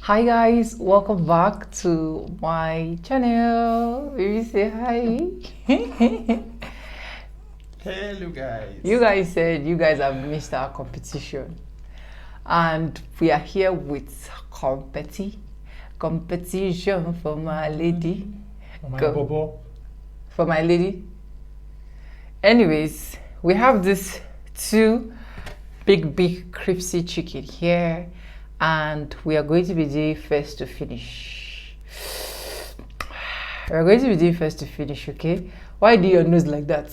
Hi guys, welcome back to my channel. Maybe say hi. Hello guys. You guys said you guys have missed our competition, and we are here with competition for my lady. For my bobo. For my lady. Anyways, we have this two big crispy chicken here, and we are going to be doing first to finish. We're going to be doing first to finish, okay? Why do your nose like that?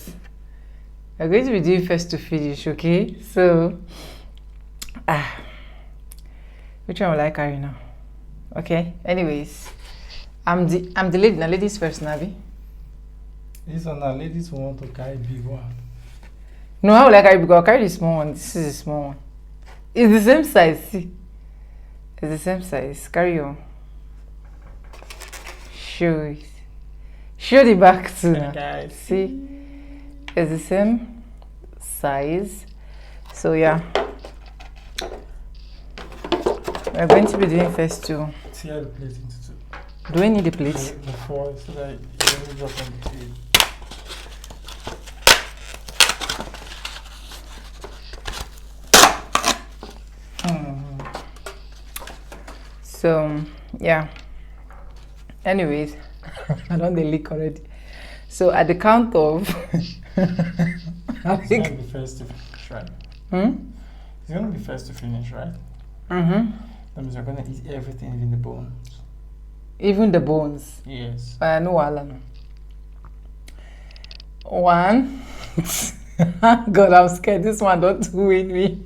We're going to be doing first to finish, okay? So, which one will I carry now? Okay. Anyways, I'm the lady. Now, ladies first, Nabi. These are now ladies who want to carry big one. No, how will I carry big one? I'll carry the small one. This is the small one. It's the same size. See, it's the same size. Carry on. Show it. Show the back too. Hey guys. See, it's the same size. So yeah, we're going to be doing first two. Tear the plate into two. Do we need the plate? The foil so that you don't drop on the plate. So yeah. Anyways, I don't they leak already. So at the count of It's gonna be first to finish, right? It's gonna be first to finish, right? That means you're gonna eat everything, even the bones. Even the bones. Yes. No, Alan. One. God, I'm scared. This one don't win me.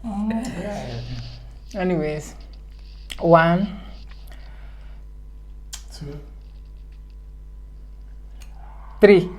Yeah. Anyways, 1, 2, 3.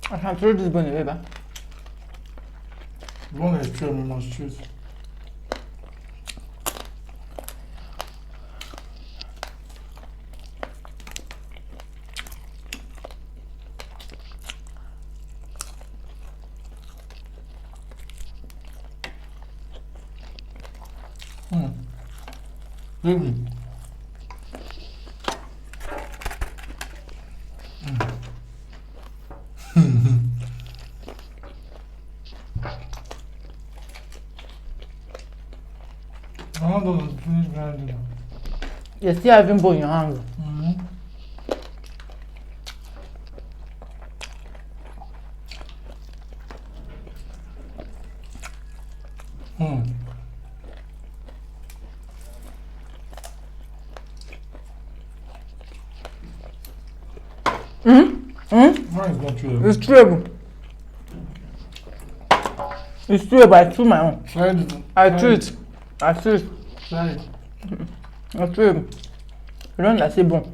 I can throw this bone away, but the one that is true, we must choose. Baby. I want to finish grinding. you still having bone in your hand. Mine is not true. It's true. It's true, but I threw my own. Try it. I threw it. I threw it. Try it. I threw it. You don't like it, bon.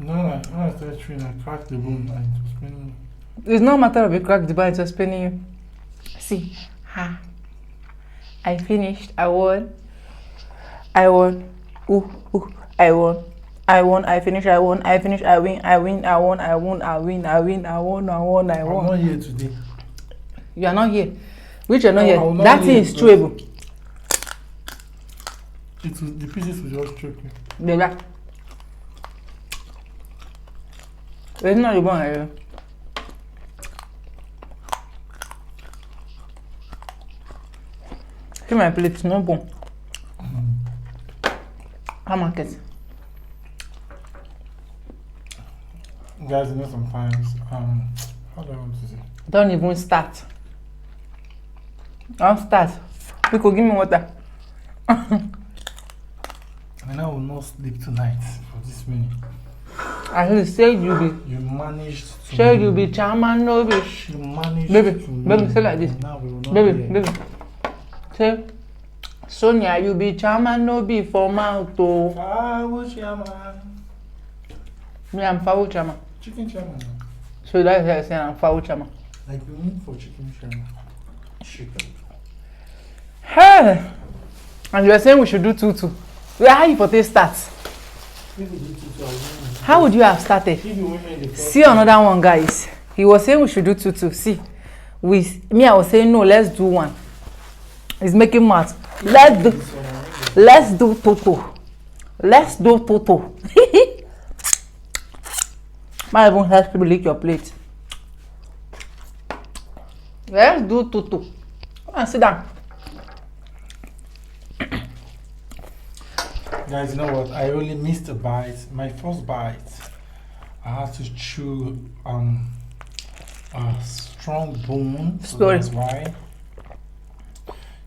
No, I started chewing, I cracked the bone and it was spinning. It's not a matter of you crack the bone, it's just spinning you. See, I finished. I won. Ooh, ooh. I won. I won. I finish. I won. I finish. I win. I win. I won. I won. I win. I win. I won. I won. I won. I'm not here today. You are not here. Which you're not here. Not That thing is chewable. The pieces will just choke you. Bella. It's not the one here. See my plate, no bone. How much is? Guys, you know sometimes, how do I want to say? Don't even start. Don't start. You could give me water. And I will not sleep tonight for this minute. I will say you be. You managed to. Say you be chairman, no be. You managed Baby, to. baby, say like this. Now we will not Baby, hear. baby. Say, Sonia, you be chairman, no be for mouth. Fowl chairman. Me, I'm foul chairman. Chicken chairman. So that's why I say I'm foul chairman. Like you mean for chicken chairman. Chicken. Hey! And you are saying we should do 2-2. Where how you for this start? How would you have started? See another one, guys. He was saying we should do 2-2. See, me, I was saying no. Let's do 1. He's making math. Let's do Toto. Let's do Toto. Might even help people lick your plate. Let's do Toto. Come on, sit down. Guys, you know what? I really missed a bite. My first bite, I had to chew a strong bone. So that's why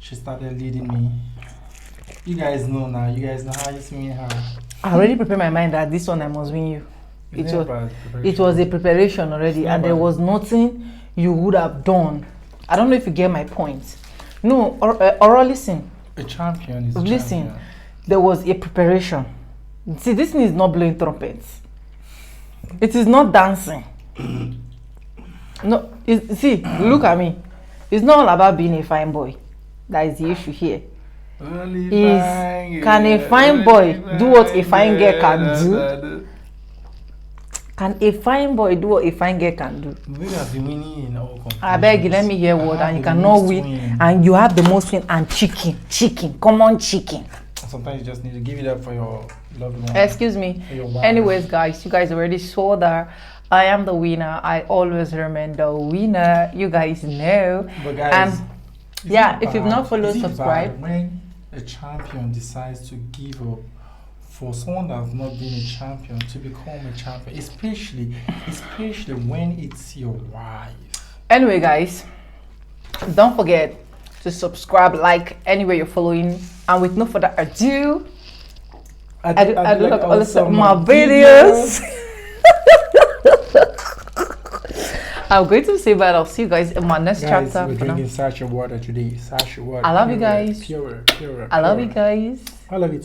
she started leading me. You guys know now. You guys know how you see me how. I already prepared my mind that this one I must win you. It was a preparation already, and there was nothing you would have done. I don't know if you get my point. No, or listen. A champion is a listen. champion. There was a preparation. See, this thing is not blowing trumpets. It is not dancing. No, see, look at me. It's not all about being a fine boy. That is the issue here. Can a fine boy do what a fine girl can do? Can a fine boy do what a fine girl can do? I beg you, let me hear what, and you cannot win, and you have the most win, and chicken, common chicken. Sometimes you just need to give it up for your loved one. Excuse me. Anyways, guys, you guys already saw that I am the winner. I always remain the winner. You guys know. But guys, yeah, if you've not followed, subscribe. When a champion decides to give up for someone that's not been a champion to become a champion, especially when it's your wife. Anyway, guys, don't forget to subscribe, like anywhere you're following, and with no further ado, I do like also my videos. I'm going to say bye. I'll see you guys in my next chapter. We're drinking sachet water today. Sachet water. I love you guys. Pure. I love you guys. I love it.